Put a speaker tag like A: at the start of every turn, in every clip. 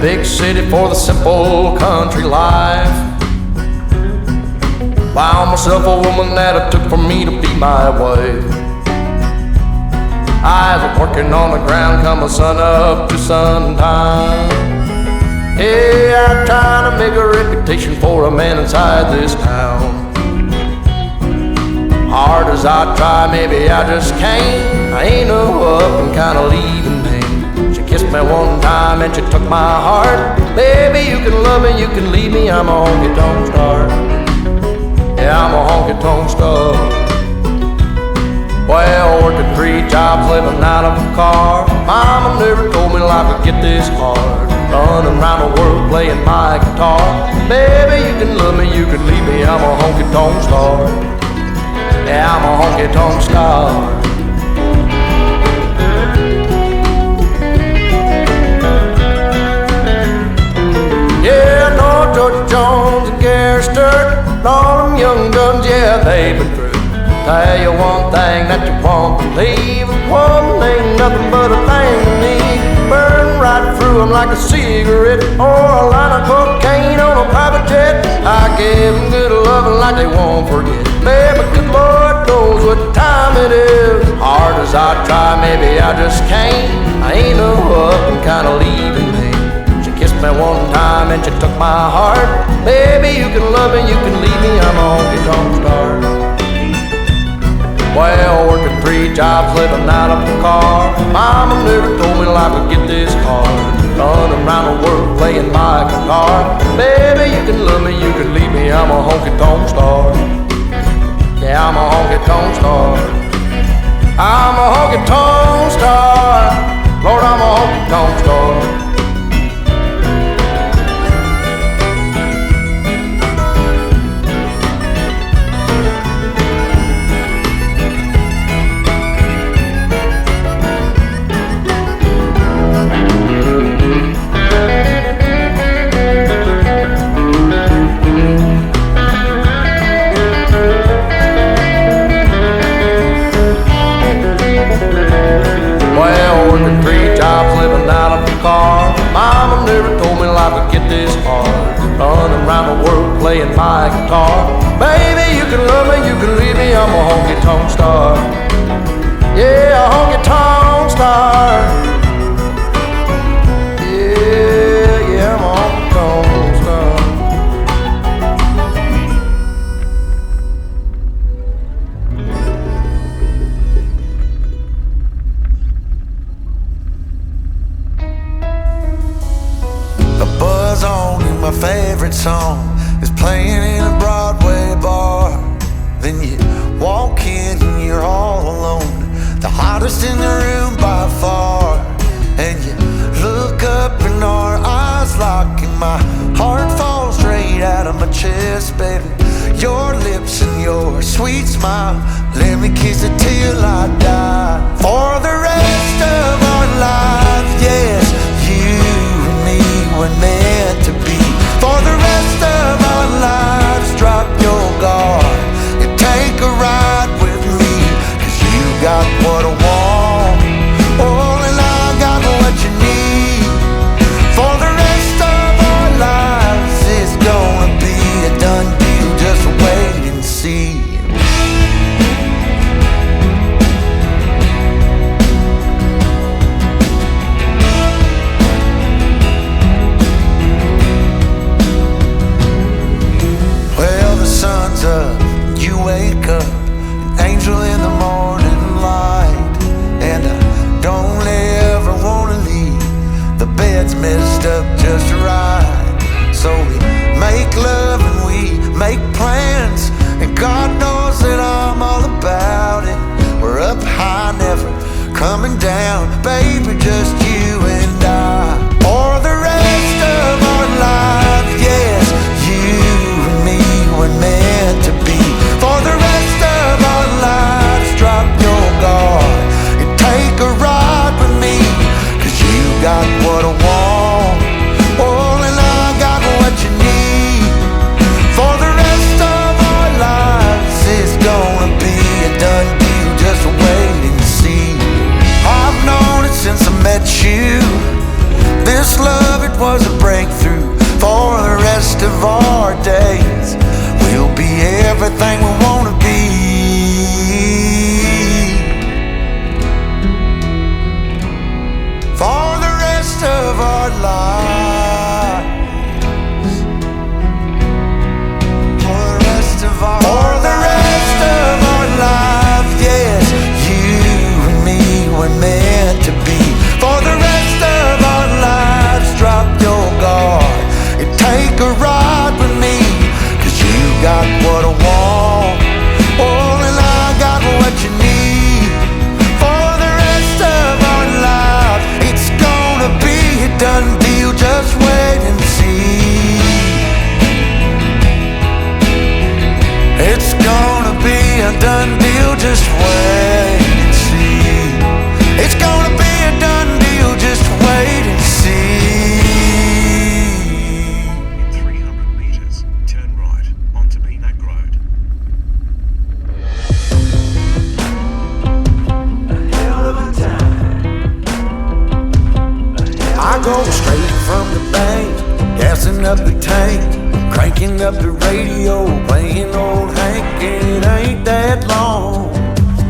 A: big city for the simple country life. Found myself a woman that it took for me to be my wife. I was working on the ground come the sun up to sundown. Hey, I'm trying to make a reputation for a man inside this town. Hard as I try, maybe I just can't. I ain't no up and kinda leaving me. She kissed me one time and she took my heart. Baby, you can love me, you can leave me, I'm a honky-tonk star. Yeah, I'm a honky-tonk star. Well, working 3 jobs, living out of a car. Mama never told me life would get this hard. Running around the world playing my guitar. Baby, you can love me, you can leave me, I'm a honky-tonk star. Yeah, I'm a honky-tonk star. Yeah, I know George Jones and Gary Sturt, and all them young guns, yeah, they've been through. Tell you one thing that you won't believe. One ain't nothing but a thing to me. Burn right through them like a cigarette, or a line of cocaine on a private jet. I give them good loving like they won't forget. Baby, good Lord knows what time it is. Hard as I try, maybe I just can't. I ain't no up and kinda leaving me. She kissed me one time and she took my heart. Baby, you can love me, you can leave me, I'm a honky-tonk star. Well, working 3 jobs, living out of a car. Mama never told me life would get this hard. Running around the world playing my guitar. Baby, you can love me, you can leave me, I'm a honky-tonk star. Yeah, I'm a honky-tonk star. I'm a honky-tonk star. Lord, I'm a honky-tonk star. Working 3 jobs, living out of a car. Mama never told me life would get this hard. Running around the world playing my guitar. Baby, you can love me, you can leave me, I'm a honky-tonk star. Yeah, a honky-tonk star. Yeah, I'm a honky-tonk star.
B: My favorite song is playing in a Broadway bar. Then you walk in and you're all alone, the hottest in the room by far. And you look up and our eyes lock, and my heart falls straight out of my chest, baby. Your lips and your sweet smile, let me kiss it till I die. For the rest of our lives, yes, you and me were meant to be. For the rest of our lives, drop your guard and take a ride with me. 'Cause you got what I want, oh, and I got what you need. For the rest of our lives, it's gonna be a done deal, just wait and see. You wake up, an angel in the morning light. And I don't ever wanna leave, the bed's messed up just right. So we make love and we make plans, and God knows that I'm all about it. We're up high, never coming down, baby, just you and I. For the rest of our lives, yes, you and me were meant to be. For the rest of our lives, drop your guard and take a ride with me. 'Cause you got what I want, oh, and I got what you need. For the rest of our lives, it's gonna be a done deal, just wait and see. I've known our days, we'll be everything we wanna be. For the rest of our lives, for the rest of our lives, yes, you and me were meant to be. For the rest of our lives, drop your guard and take a ride with me, 'cause you got what I want, oh, and I got what you need. For the rest of our lives, it's gonna be a done deal, just wait and see. It's gonna be a done deal, just wait and see. It's gonna be a done deal, just wait and see.
C: In 300 meters, turn right onto Beaneck Road.
B: I go straight from the bank, gassing up the tank, cranking up the radio, playing old Hank. It ain't that long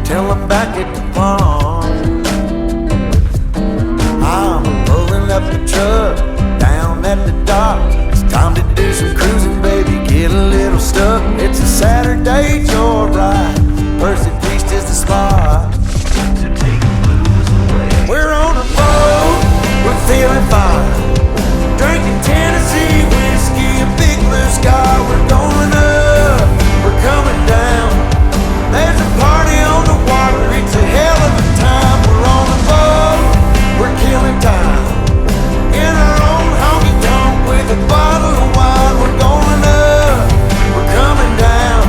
B: till I'm back at the pond. I'm pulling up the truck down at the dock. It's time to do some cruising, baby, get a little stuck. It's a Saturday joyride, Percy Beast is the spot. We're on a boat, we're feeling fine, drinking Tennessee whiskey, a big blue sky. We're going up, we're coming down. There's a party on the water, it's a hell of a time. We're on a boat, we're killing time, in our own honky tonk with a bottle of wine. We're going up, we're coming down.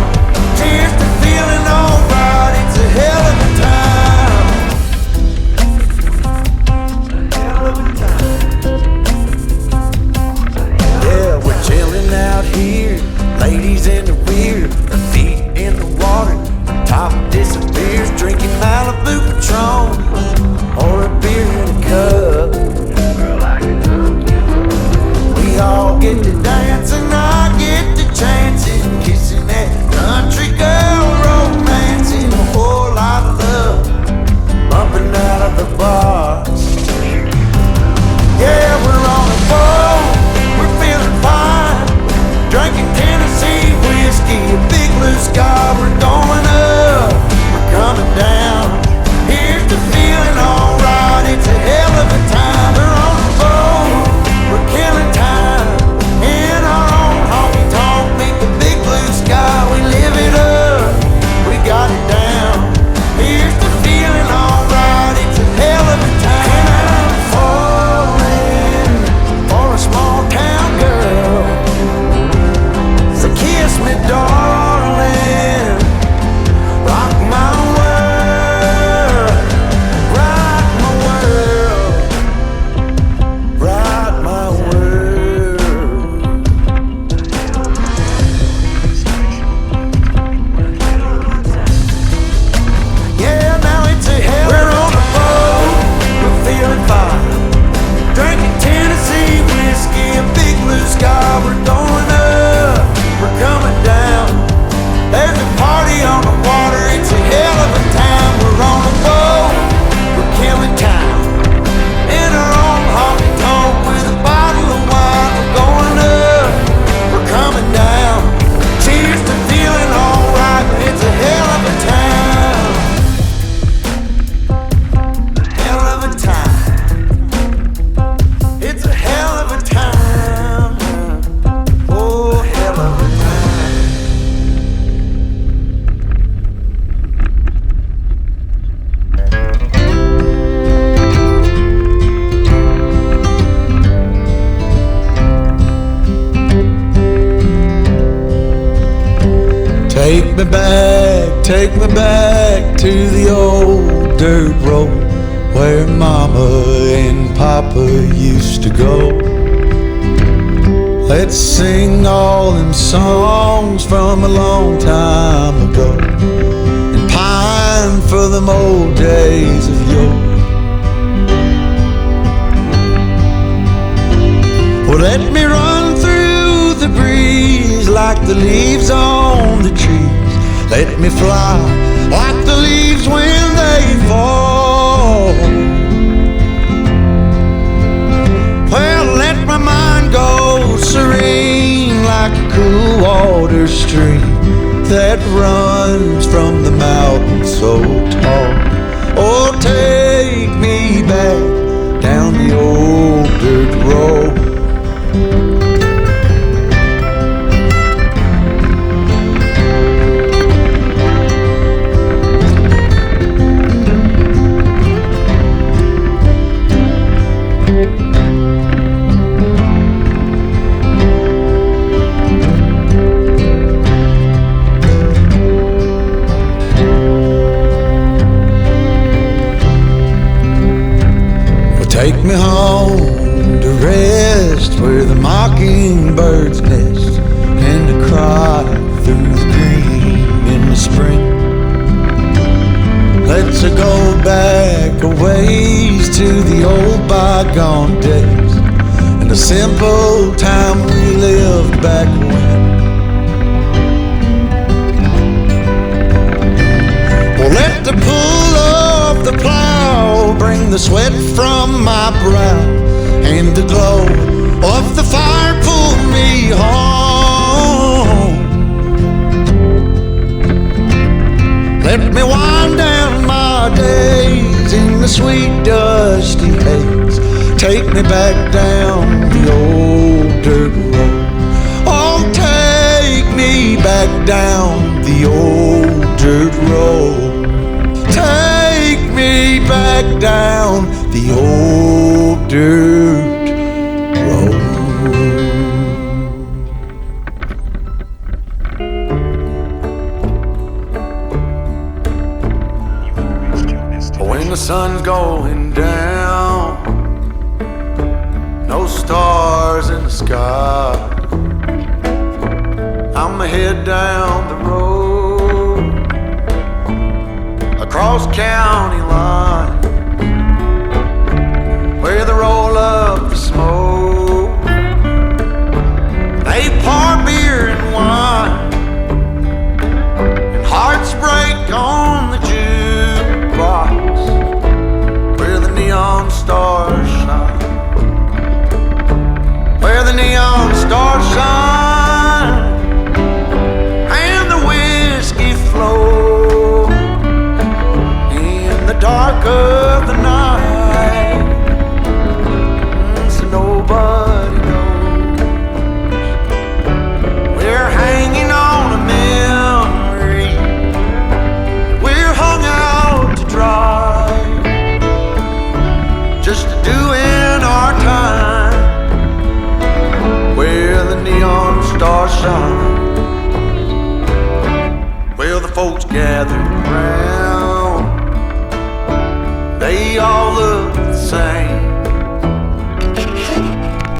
B: Cheers to feeling alright, it's a hell of a time. Yeah, we're chilling out here, ladies in the rear, our feet in the water, top disappears, drinking Malibu Patron or a beer in a cup. We all get to dance and I get to chancing, kissing that country girl, romancing, a whole lot of love, bumping out of the bar. Yeah, we're on a boat, we're feeling fine, drinking Tennessee whiskey, a big blue sky. We're going up, we're coming down. Here's the feeling alright, it's a hell of a time. We're on a boat, we're killing time, in our own honky tonk, meet the big blue sky. We live it up, we got it down. Here's the feeling alright, it's a hell of a time. And I'm falling for a small town girl, so kiss me, darling, rock my world, rock my world, rock my world. Yeah, now it's a hell. We're on a boat, we're feeling fine, drinking Tennessee whiskey, a big blue sky. We're going up, we're coming down. There's a party on the water, it's a hell of a time. We're on a boat, we're killing time, in our own honky tonk with a bottle of wine. We're going up, we're coming down. Cheers to feeling alright, it's a hell of a time. Hell of a time. It's a hell of a time. Oh, hell of a time. Take me back to the old dirt road where Mama and Papa used to go. Let's sing all them songs from a long time ago and pine for them old days of yore. Well, let me run through the breeze like the leaves on the trees. Let me fly like the leaves when they fall. Well, let my mind go serene like a cool water stream that runs from the mountain so tall. Oh, take me back down the old dirt road. Take me home to rest where the mockingbirds nest and to cry through the green in the spring. Let's go back a ways to the old bygone days and the simple time we lived back when. Well, let the pull of the plow bring the sweat from my brow, and the glow of the fire pull me home. Let me wind down my days in the sweet dusty haze. Take me back down the old dirt road. Oh, take me back down the old dirt road. Take me back down the old dirt road. When the sun's going down, no stars in the sky, I'ma head down the road across county line, where they roll up the smoke, they pour beer and wine, and hearts break on the jukebox, where the neon stars shine, where the neon stars shine, and the whiskey flows dark of the night, so nobody knows. We're hanging on a memory, we're hung out to dry, just doing our time, where the neon stars shine. Well, the folks gathered around